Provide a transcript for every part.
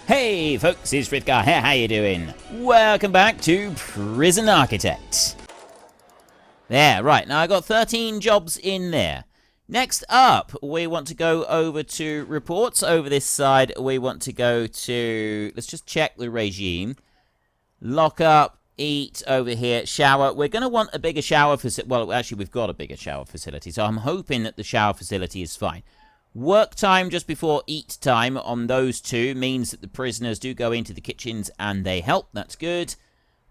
Hey folks, it's Frithgar here, how you doing? Welcome back to Prison Architect. There, right, now I got 13 jobs in there. Next up, we want to go over to reports. Over this side, we want to go to, let's just check the regime. Lock up, eat over here, shower. We're going to want a bigger shower facility. Well, actually, we've got a bigger shower facility, so I'm hoping that the shower facility is fine. Work time just before eat time on those two means that the prisoners do go into the kitchens and they help. That's good.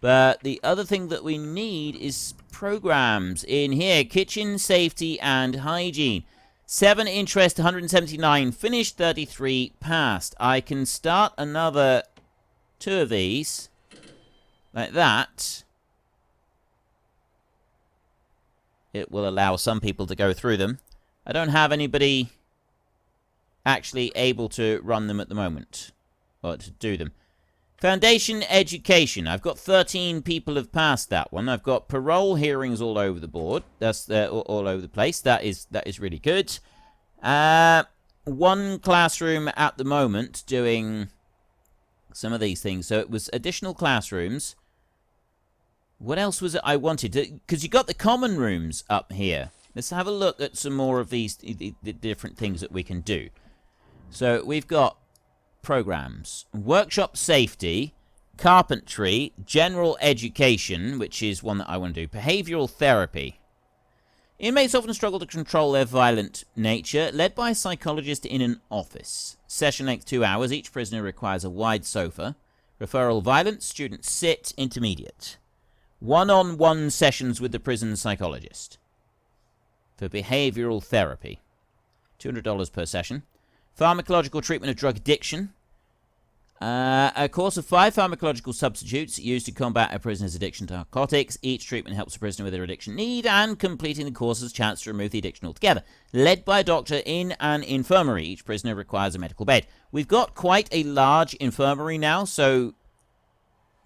But the other thing that we need is programs in here. Kitchen, safety, and hygiene. 7 interest, 179 finished, 33 passed. I can start another 2 of these. Like that. It will allow some people to go through them. I don't have anybody actually able to run them at the moment, or to do them. Foundation education. I've got 13 people have passed that one. I've got parole hearings all over the board. That's all over the place. That is really good. 1 classroom at the moment doing some of these things. So it was additional classrooms. What else was it I wanted? Because you got the common rooms up here. Let's have a look at some more of these the different things that we can do. So we've got programs, workshop safety, carpentry, general education, which is one that I want to do, behavioral therapy. Inmates often struggle to control their violent nature, led by a psychologist in an office. Session length 2 hours. Each prisoner requires a wide sofa. Referral violence, students sit, intermediate. One-on-one sessions with the prison psychologist for behavioral therapy. $200 per session. Pharmacological treatment of drug addiction. A course of 5 pharmacological substitutes used to combat a prisoner's addiction to narcotics. Each treatment helps a prisoner with their addiction need, and completing the course has a chance to remove the addiction altogether. Led by a doctor in an infirmary. Each prisoner requires a medical bed. We've got quite a large infirmary now, so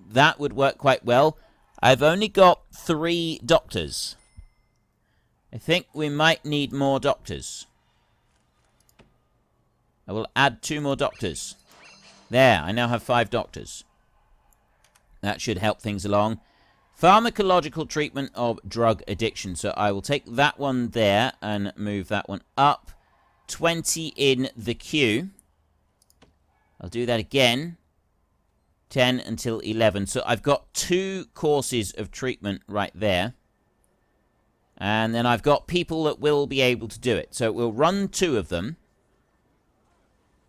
that would work quite well. I've only got 3 doctors. I think we might need more doctors. I will add 2 more doctors. There, I now have 5 doctors. That should help things along. Pharmacological treatment of drug addiction. So I will take that one there and move that one up. 20 in the queue. I'll do that again. 10 until 11. So I've got 2 courses of treatment right there. And then I've got people that will be able to do it. So we'll run 2 of them.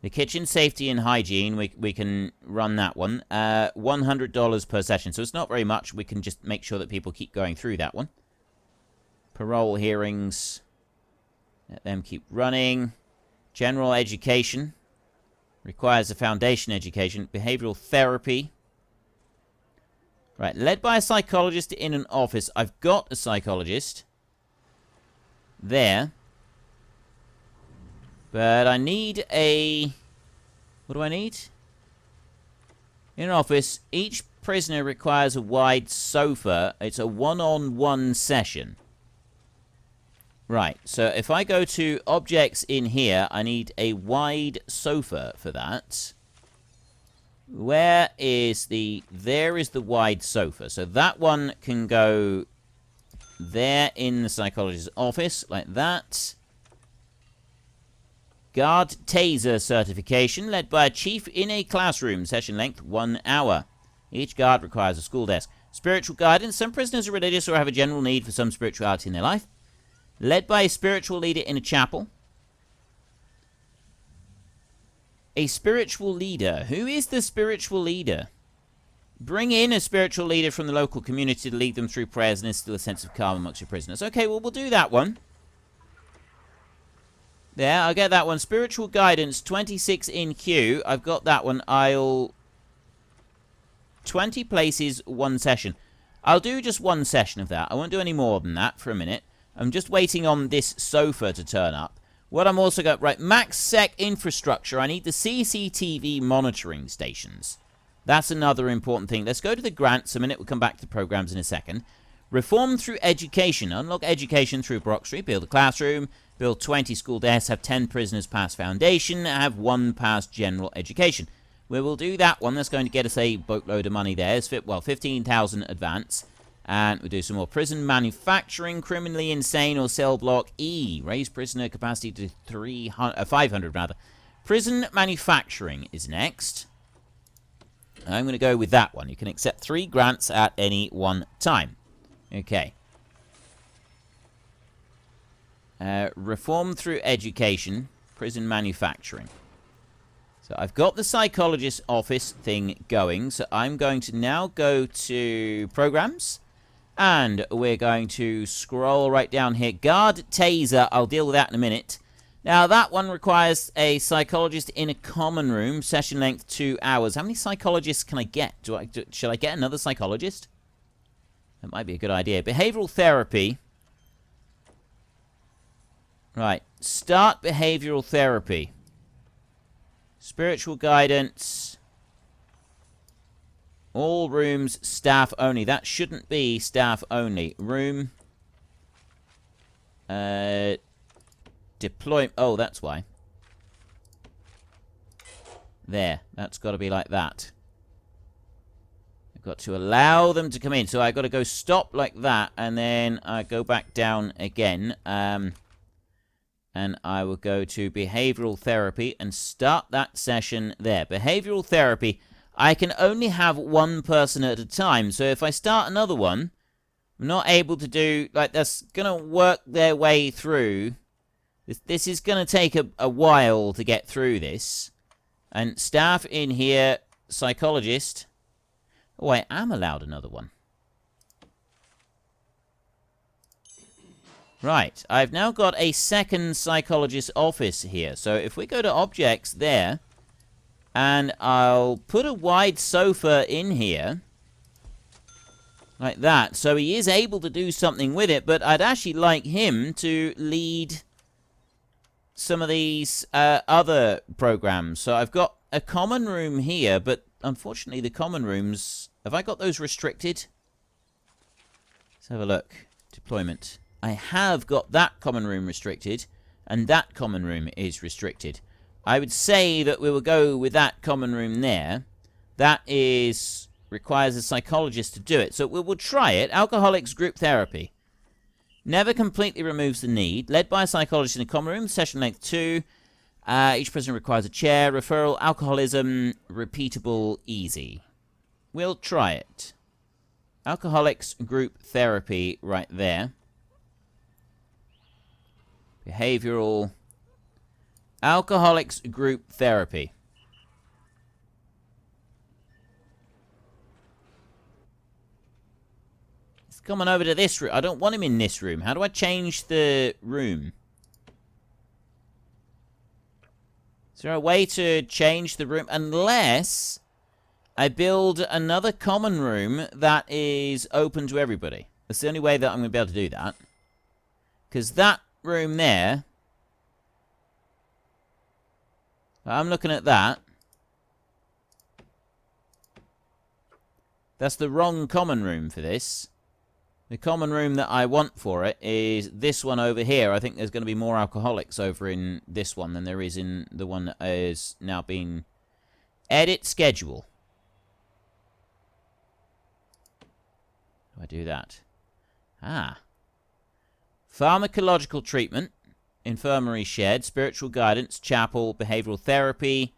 The kitchen, safety, and hygiene, we can run that one. $100 per session, so it's not very much. We can just make sure that people keep going through that one. Parole hearings. Let them keep running. General education. Requires a foundation education. Behavioral therapy. Right, led by a psychologist in an office. I've got a psychologist there. But I need a... What do I need? In an office, each prisoner requires a wide sofa. It's a one-on-one session. Right, so if I go to objects in here, I need a wide sofa for that. Where is the... There is the wide sofa. So that one can go there in the psychologist's office, like that. Guard taser certification, led by a chief in a classroom. Session length, 1 hour. Each guard requires a school desk. Spiritual guidance. Some prisoners are religious or have a general need for some spirituality in their life. Led by a spiritual leader in a chapel. A spiritual leader. Who is the spiritual leader? Bring in a spiritual leader from the local community to lead them through prayers and instill a sense of calm amongst your prisoners. Okay, well, we'll do that one. There, I'll get that one. Spiritual guidance, 26 in queue. I've got that one. 20 places, 1 session. I'll do just 1 session of that. I won't do any more than that for a minute. I'm just waiting on this sofa to turn up. What I'm also got... Right, max sec infrastructure. I need the CCTV monitoring stations. That's another important thing. Let's go to the grants a minute. We'll come back to the programs in a second. Reform through education. Unlock education through Brock Street. Build a classroom. Build 20 school desks, have 10 prisoners pass foundation, have 1 pass general education. We will do that one. That's going to get us a boatload of money there. It's 15,000 advance. And we'll do some more. Prison manufacturing, criminally insane or cell block E. Raise prisoner capacity to 500 rather. Prison manufacturing is next. I'm going to go with that one. You can accept 3 grants at any one time. Okay. Reform through education, prison manufacturing. So I've got the psychologist office thing going. So I'm going to now go to programs. And we're going to scroll right down here. Guard taser. I'll deal with that in a minute. Now, that one requires a psychologist in a common room. Session length 2 hours. How many psychologists can I get? Should I get another psychologist? That might be a good idea. Behavioral therapy. Right. Start behavioral therapy. Spiritual guidance. All rooms, staff only. That shouldn't be staff only. Room. Deploy. Oh, that's why. There. That's got to be like that. I've got to allow them to come in. So I've got to go stop like that. And then I go back down again. And I will go to behavioral therapy and start that session there. Behavioral therapy. I can only have one person at a time. So if I start another one, I'm not able to do... Like, that's going to work their way through. This is going to take a while to get through this. And staff in here, psychologist. Oh, I am allowed another one. Right, I've now got a second psychologist office here. So if we go to objects there... And I'll put a wide sofa in here. Like that. So he is able to do something with it. But I'd actually like him to lead some of these other programs. So I've got a common room here. But unfortunately the common rooms... Have I got those restricted? Let's have a look. Deployment. I have got that common room restricted. And that common room is restricted. I would say that we will go with that common room there. That requires a psychologist to do it. So we will try it. Alcoholics group therapy. Never completely removes the need. Led by a psychologist in a common room. Session length 2. Each prisoner requires a chair. Referral. Alcoholism. Repeatable. Easy. We'll try it. Alcoholics group therapy right there. Behavioral... Alcoholics group therapy. He's coming over to this room. I don't want him in this room. How do I change the room? Is there a way to change the room? Unless I build another common room that is open to everybody. That's the only way that I'm going to be able to do that. Because that room there... I'm looking at that. That's the wrong common room for this. The common room that I want for it is this one over here. I think there's going to be more alcoholics over in this one than there is in the one that is now being... Edit schedule. How do I do that? Ah. Pharmacological treatment. Infirmary shared, spiritual guidance, chapel, behavioral therapy,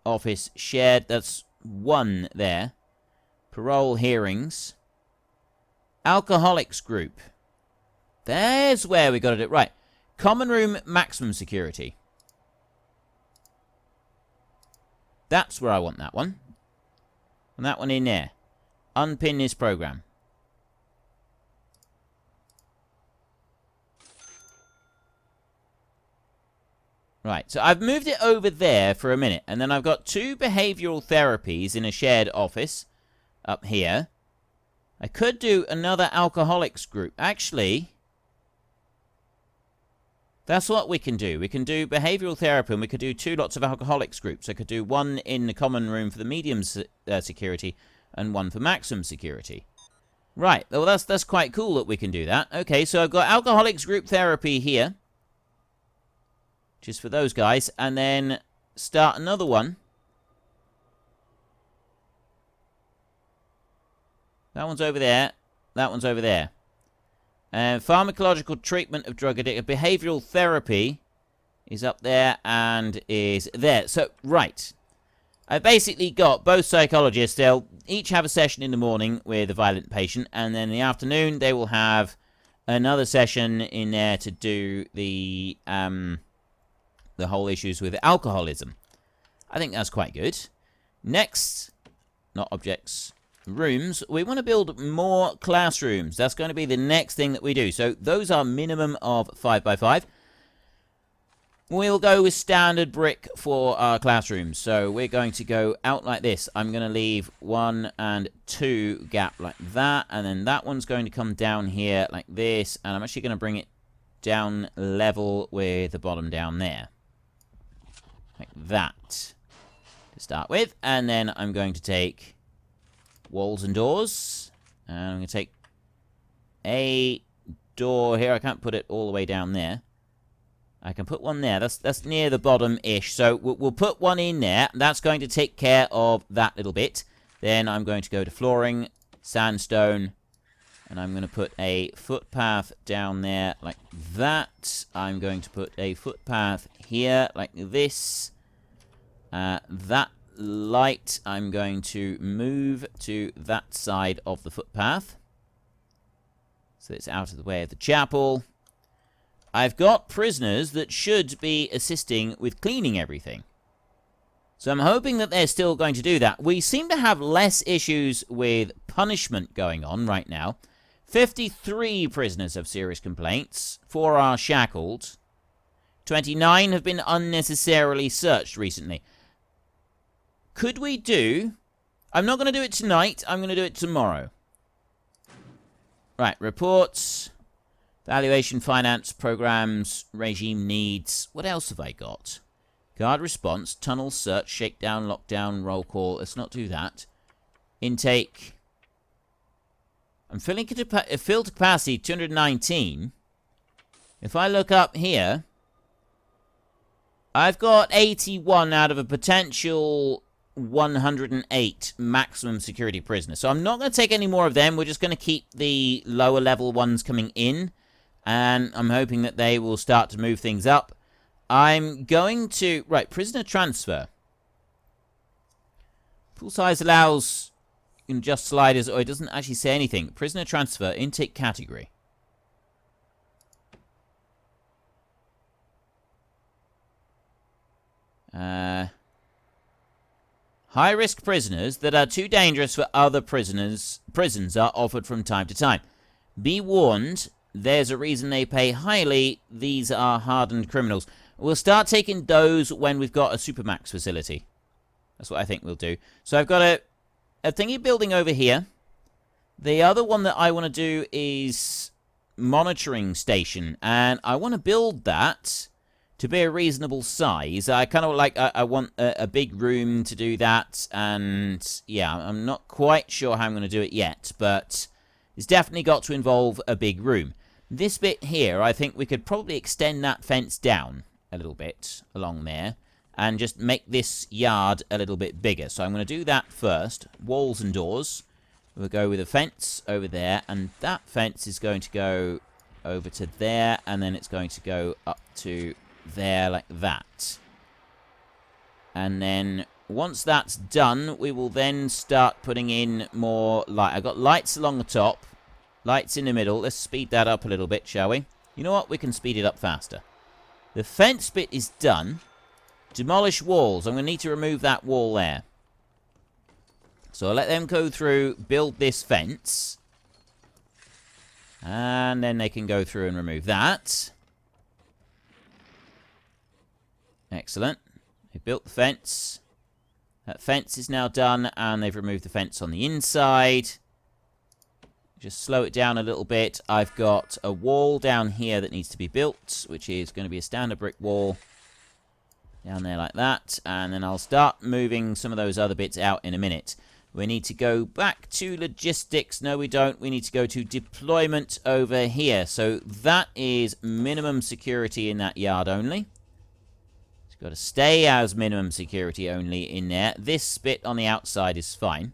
office shared. That's 1 there. Parole hearings. Alcoholics group. There's where we got it right. Common room, maximum security. That's where I want that one. And that one in there. Unpin this program. Right, so I've moved it over there for a minute, and then I've got 2 behavioral therapies in a shared office up here. I could do another alcoholics group. Actually, that's what we can do. We can do behavioral therapy, and we could do 2 lots of alcoholics groups. I could do 1 in the common room for the medium security, and 1 for maximum security. Right, well, that's quite cool that we can do that. Okay, so I've got alcoholics group therapy here. Just for those guys, and then start another one That one's over there. That one's over there. And pharmacological treatment of drug addiction. Behavioral therapy is up there and is there. So, right. I've basically got both psychologists. They'll each have a session in the morning with a violent patient, and then in the afternoon they will have another session in there to do the whole issues with alcoholism. I think that's quite good. Next, not objects, rooms. We want to build more classrooms. That's going to be the next thing that we do. So those are minimum of 5x5. We'll go with standard brick for our classrooms. So we're going to go out like this. I'm going to leave 1 and 2 gap like that. And then that one's going to come down here like this. And I'm actually going to bring it down level with the bottom down there. Like that. To start with. And then I'm going to take walls and doors. And I'm going to take a door here. I can't put it all the way down there. I can put one there. That's near the bottom-ish. So we'll put one in there. That's going to take care of that little bit. Then I'm going to go to flooring, sandstone, and I'm going to put a footpath down there like that. I'm going to put a footpath here like this. That light I'm going to move to that side of the footpath. So it's out of the way of the chapel. I've got prisoners that should be assisting with cleaning everything. So I'm hoping that they're still going to do that. We seem to have less issues with punishment going on right now. 53 prisoners have serious complaints. 4 are shackled. 29 have been unnecessarily searched recently. Could we do... I'm not going to do it tonight. I'm going to do it tomorrow. Right, reports... Valuation, finance, programs, regime needs. What else have I got? Guard response, tunnel search, shakedown, lockdown, roll call. Let's not do that. Intake. I'm filling filled capacity 219. If I look up here, I've got 81 out of a potential 108 maximum security prisoners. So I'm not going to take any more of them. We're just going to keep the lower level ones coming in. And I'm hoping that they will start to move things up. I'm going to... Right, prisoner transfer. Pool size allows... You can adjust sliders, or it doesn't actually say anything. Prisoner transfer, intake category. High-risk prisoners that are too dangerous for other prisons are offered from time to time. Be warned... There's a reason they pay highly. These are hardened criminals. We'll start taking those when we've got a Supermax facility. That's what I think we'll do. So I've got a thingy building over here. The other one that I want to do is monitoring station. And I want to build that to be a reasonable size. I kind of like, I want a big room to do that. And yeah, I'm not quite sure how I'm going to do it yet. But it's definitely got to involve a big room. This bit here, I think we could probably extend that fence down a little bit along there and just make this yard a little bit bigger. So I'm going to do that first. Walls and doors. We'll go with a fence over there, and that fence is going to go over to there, and then it's going to go up to there like that. And then once that's done, we will then start putting in more light. I've got lights along the top. Lights in the middle. Let's speed that up a little bit, shall we? You know what? We can speed it up faster. The fence bit is done. Demolish walls. I'm going to need to remove that wall there. So I'll let them go through, build this fence. And then they can go through and remove that. Excellent. They've built the fence. That fence is now done, and they've removed the fence on the inside. Just slow it down a little bit. I've got a wall down here that needs to be built, which is going to be a standard brick wall. Down there like that. And then I'll start moving some of those other bits out in a minute. We need to go back to logistics. No, we don't. We need to go to deployment over here. So that is minimum security in that yard only. It's got to stay as minimum security only in there. This bit on the outside is fine.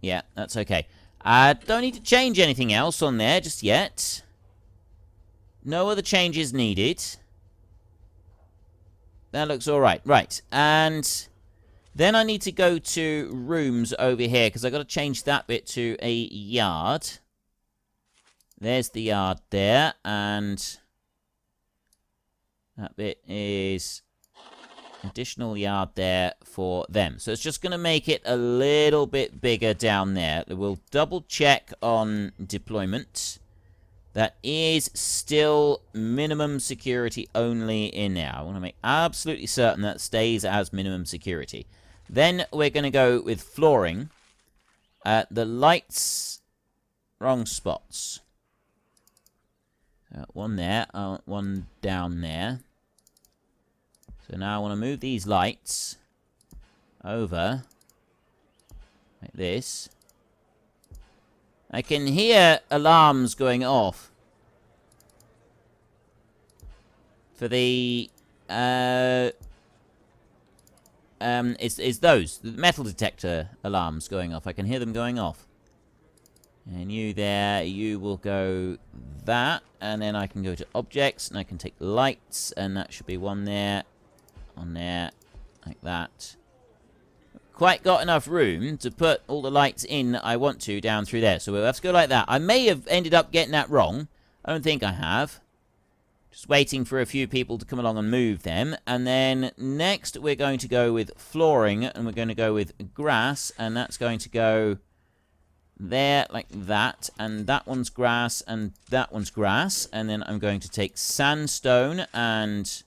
Yeah, that's okay. I don't need to change anything else on there just yet. No other changes needed. That looks alright. Right, and then I need to go to rooms over here, because I've got to change that bit to a yard. There's the yard there, and that bit is additional yard there for them. So it's just going to make it a little bit bigger down there. We'll double check on deployment. That is still minimum security only in there. I want to make absolutely certain that stays as minimum security. Then we're going to go with flooring. The lights, wrong spots. One there, one down there. So now I want to move these lights over like this. I can hear alarms going off for the it's those the metal detector alarms going off. I can hear them going off. And you there, you will go that, and then I can go to objects and I can take lights, and that should be one there, on there, like that. Quite got enough room to put all the lights in that I want to down through there. So we'll have to go like that. I may have ended up getting that wrong. I don't think I have. Just waiting for a few people to come along and move them. And then next we're going to go with flooring, and we're going to go with grass, and that's going to go there like that, and that one's grass, and that one's grass. And then I'm going to take sandstone, and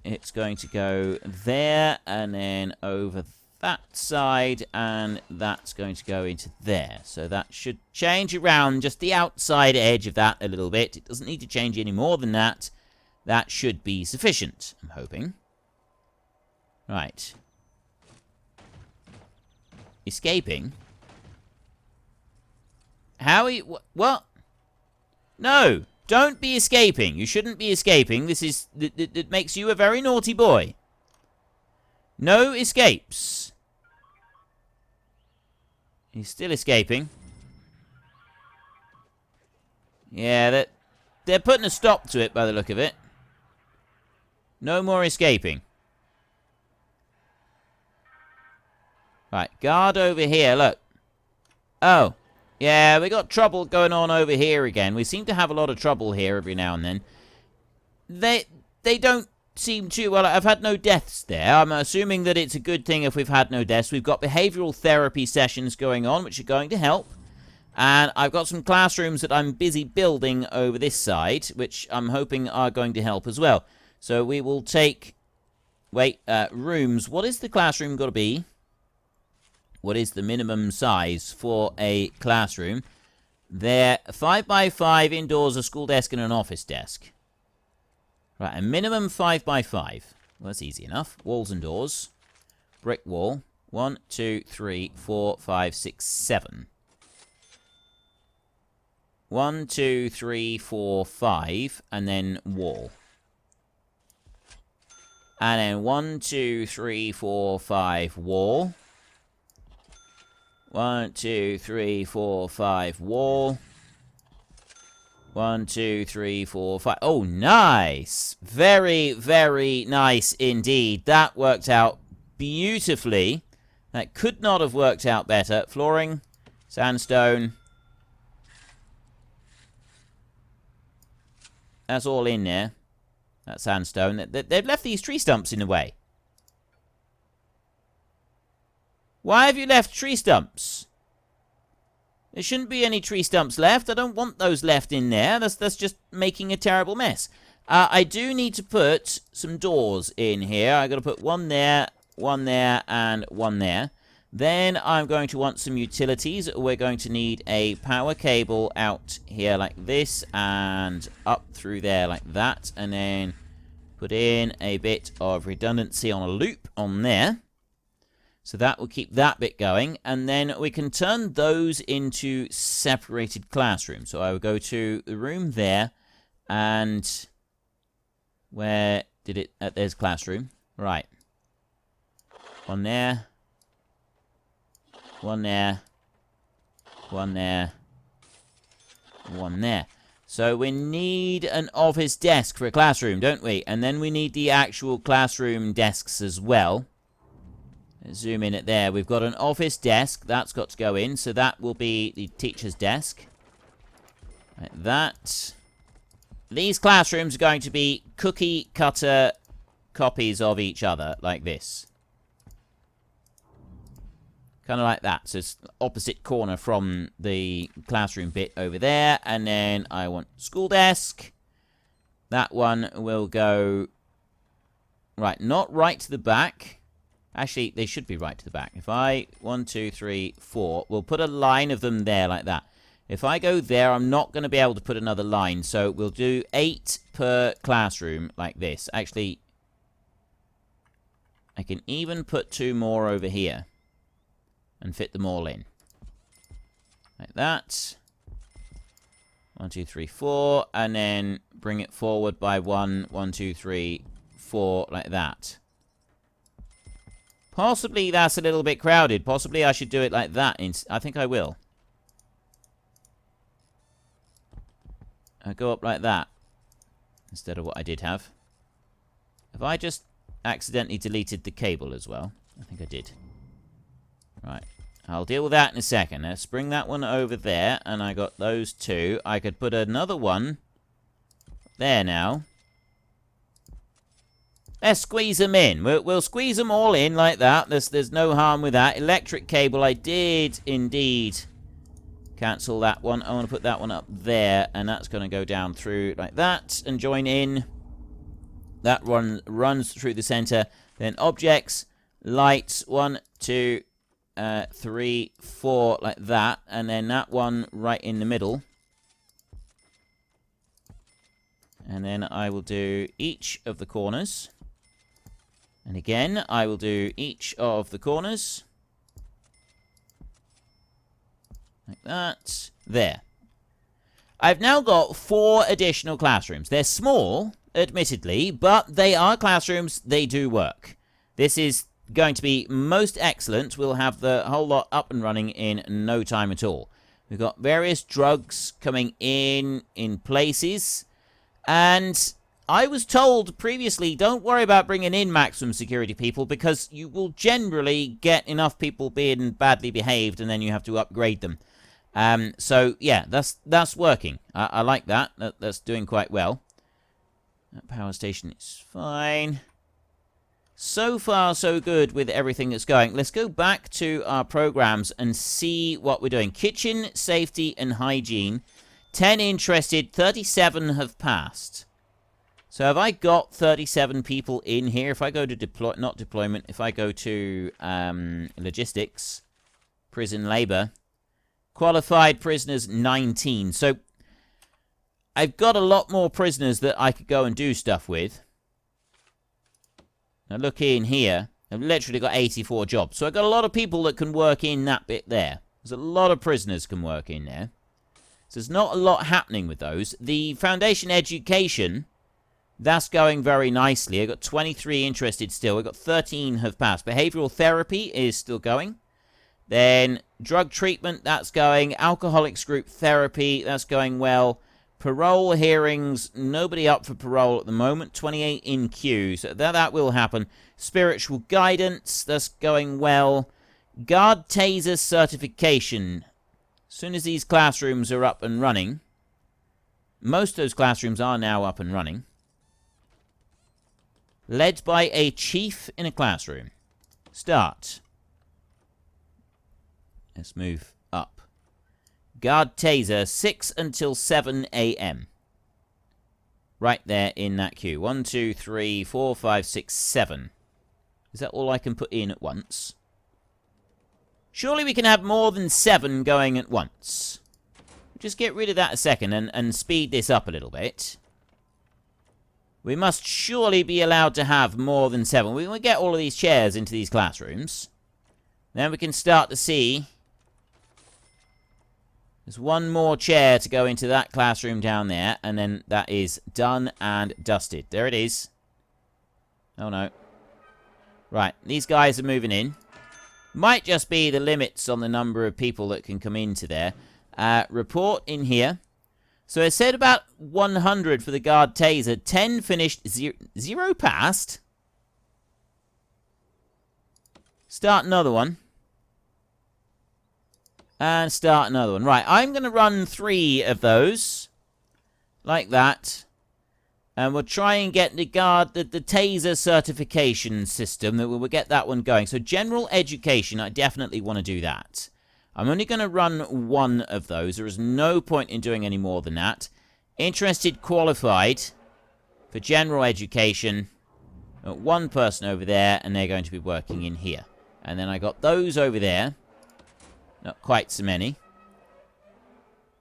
it's going to go there, and then over that side, and that's going to go into there. So that should change around just the outside edge of that a little bit. It doesn't need to change any more than that. That should be sufficient, I'm hoping. Right. Escaping? Howie, what? No! Don't be escaping. You shouldn't be escaping. This is... It makes you a very naughty boy. No escapes. He's still escaping. Yeah, they're putting a stop to it by the look of it. No more escaping. Right, guard over here, look. Oh. Yeah, we got trouble going on over here again. We seem to have a lot of trouble here every now and then. They don't seem to... Well, I've had no deaths there. I'm assuming that it's a good thing if we've had no deaths. We've got behavioral therapy sessions going on, which are going to help. And I've got some classrooms that I'm busy building over this side, which I'm hoping are going to help as well. So we will take... Wait, rooms. What is the classroom got to be? What is the minimum size for a classroom? They're 5x5 indoors, a school desk, and an office desk. Right, a minimum 5x5. Well, that's easy enough. Walls and doors. Brick wall. 1, 2, 3, 4, 5, 6, 7. 1, 2, 3, 4, 5, and then wall. And then 1, 2, 3, 4, 5, wall. 1, 2, 3, 4, 5, wall. 1, 2, 3, 4, 5. Oh, nice! Very, very nice indeed. That worked out beautifully. That could not have worked out better. Flooring, sandstone. That's all in there. That sandstone. They've left these tree stumps in the way. Why have you left tree stumps? There shouldn't be any tree stumps left. I don't want those left in there. That's just making a terrible mess. I do need to put some doors in here. I've got to put one there, and one there. Then I'm going to want some utilities. We're going to need a power cable out here like this, and up through there like that. And then put in a bit of redundancy on a loop on there. So that will keep that bit going, and then we can turn those into separated classrooms. So I will go to the room there, and where did it... there's classroom. Right. One there. One there. One there. One there. So we need an office desk for a classroom, don't we? And then we need the actual classroom desks as well. Let's zoom in at there. We've got an office desk. That's got to go in. So that will be the teacher's desk. Like that. These classrooms are going to be cookie cutter copies of each other, like this. Kind of like that. So it's opposite corner from the classroom bit over there. And then I want school desk. That one will go... Right, not right to the back. Actually, they should be right to the back. If I... 1, 2, 3, 4. We'll put a line of them there like that. If I go there, I'm not going to be able to put another line. So we'll do 8 per classroom like this. Actually, I can even put 2 more over here. And fit them all in. Like that. 1, 2, 3, 4. And then bring it forward by 1, 1, 2, 3, 4. Like that. Possibly that's a little bit crowded. Possibly I should do it like that. I think I will. I'll go up like that. Instead of what I did have. Have I just accidentally deleted the cable as well? I think I did. Right, I'll deal with that in a second. Let's bring that one over there, and I got those 2. I could put another one there now. Let's squeeze them in. We'll squeeze them all in like that. There's no harm with that. Electric cable, I did indeed cancel that one. I want to put that one up there, and that's going to go down through like that and join in. That one runs through the center. Then objects, lights, 1, 2, 3, 4, like that. And then that one right in the middle. And then I will do each of the corners. And again, I will do each of the corners. Like that. There. I've now got 4 additional classrooms. They're small, admittedly, but they are classrooms. They do work. This is going to be most excellent. We'll have the whole lot up and running in no time at all. We've got various drugs coming in places. And I was told previously, don't worry about bringing in maximum security people, because you will generally get enough people being badly behaved and then you have to upgrade them. So, yeah, that's working. I like that. That's doing quite well. That power station is fine. So far, so good with everything that's going. Let's go back to our programs and see what we're doing. Kitchen, safety, and hygiene. 10 interested, 37 have passed. So have I got 37 people in here? If I go to not deployment, if I go to logistics, prison labor, qualified prisoners 19. So I've got a lot more prisoners that I could go and do stuff with. Now look in here. I've literally got 84 jobs. So I've got a lot of people that can work in that bit there. There's a lot of prisoners can work in there. So there's not a lot happening with those. The foundation education, that's going very nicely. I've got 23 interested still. I've got 13 have passed. Behavioral therapy is still going. Then drug treatment, that's going. Alcoholics group therapy, that's going well. Parole hearings, nobody up for parole at the moment. 28 in queue, so that will happen. Spiritual guidance, that's going well. Guard taser certification. As soon as these classrooms are up and running, most of those classrooms are now up and running. Led by a chief in a classroom. Start. Let's move up. Guard taser, 6 until 7 a.m. Right there in that queue. 1, 2, 3, 4, 5, 6, 7. Is that all I can put in at once? Surely we can have more than 7 going at once. Just get rid of that a second and speed this up a little bit. We must surely be allowed to have more than 7. We will get all of these chairs into these classrooms. Then we can start to see... There's one more chair to go into that classroom down there, and then that is done and dusted. There it is. Oh, no. Right, these guys are moving in. Might just be the limits on the number of people that can come into there. Report in here. So I said about 100 for the guard taser. 10 finished. 0 passed. Start another one. And start another one. Right, I'm going to run 3 of those. Like that. And we'll try and get the taser certification system. That we'll get that one going. So general education, I definitely want to do that. I'm only going to run 1 of those. There is no point in doing any more than that. Interested qualified for general education. 1 person over there, and they're going to be working in here. And then I got those over there. Not quite so many.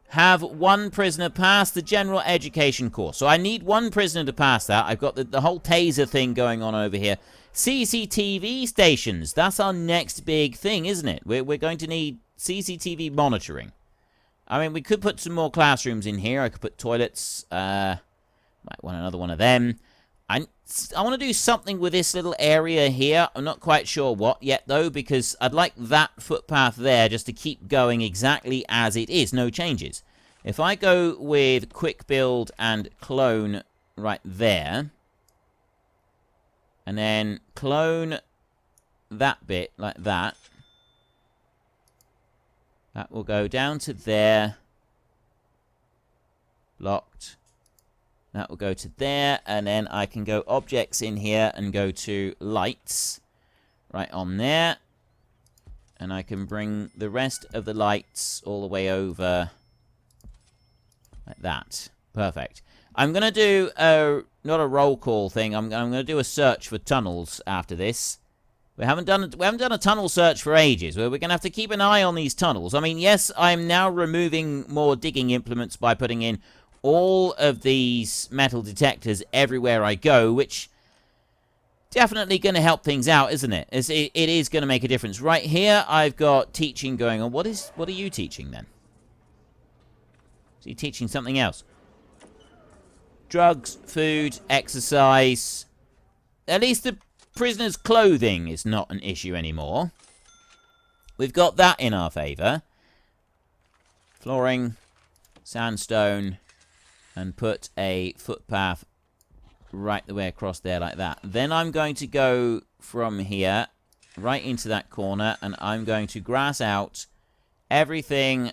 Have 1 prisoner pass the general education course. So I need 1 prisoner to pass that. I've got the whole taser thing going on over here. CCTV stations. That's our next big thing, isn't it? We're going to need CCTV monitoring. I mean, we could put some more classrooms in here. I could put toilets. Might want another one of them. I want to do something with this little area here. I'm not quite sure what yet, though, because I'd like that footpath there just to keep going exactly as it is. No changes. If I go with quick build and clone right there, and then clone that bit like that, that will go down to there. Locked. That will go to there, and then I can go objects in here and go to lights right on there. And I can bring the rest of the lights all the way over like that. Perfect. I'm going to do not a roll call thing. I'm going to do a search for tunnels after this. We haven't done a tunnel search for ages. We're going to have to keep an eye on these tunnels. I mean, yes, I'm now removing more digging implements by putting in all of these metal detectors everywhere I go, which definitely going to help things out, isn't it? It is going to make a difference. Right here, I've got teaching going on. What are you teaching then? Is he teaching something else? Drugs, food, exercise. At least the prisoner's clothing is not an issue anymore. We've got that in our favor. Flooring, sandstone, and put a footpath right the way across there like that. Then I'm going to go from here right into that corner, and I'm going to grass out everything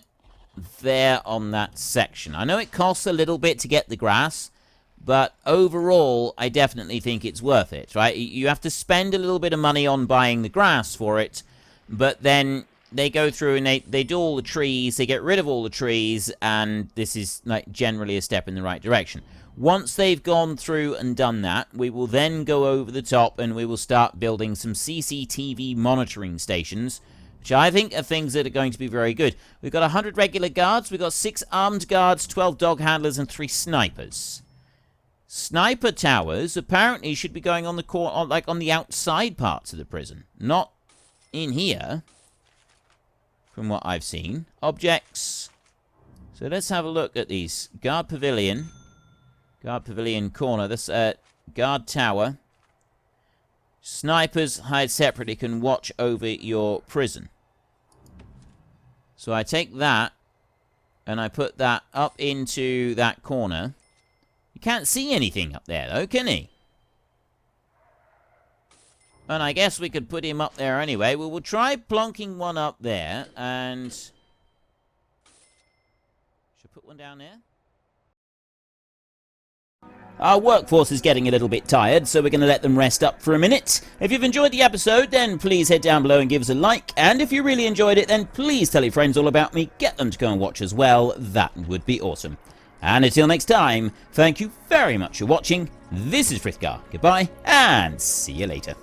there on that section. I know it costs a little bit to get the grass, but overall, I definitely think it's worth it, right? You have to spend a little bit of money on buying the grass for it, but then they go through and they do all the trees, they get rid of all the trees, and this is like generally a step in the right direction. Once they've gone through and done that, we will then go over the top and we will start building some CCTV monitoring stations, which I think are things that are going to be very good. We've got 100 regular guards, we've got 6 armed guards, 12 dog handlers, and 3 snipers. Sniper towers apparently should be going on the like on the outside parts of the prison, not in here, from what I've seen. Objects. So let's have a look at these. Guard pavilion corner. This guard tower. Snipers hide separately, can watch over your prison. So I take that and I put that up into that corner. You can't see anything up there, though, can he? And I guess we could put him up there anyway. Well, we'll try plonking one up there, and should put one down there. Our workforce is getting a little bit tired, so we're going to let them rest up for a minute. If you've enjoyed the episode, then please head down below and give us a like. And if you really enjoyed it, then please tell your friends all about me. Get them to go and watch as well. That would be awesome. And until next time, thank you very much for watching. This is Frithgar. Goodbye, and see you later.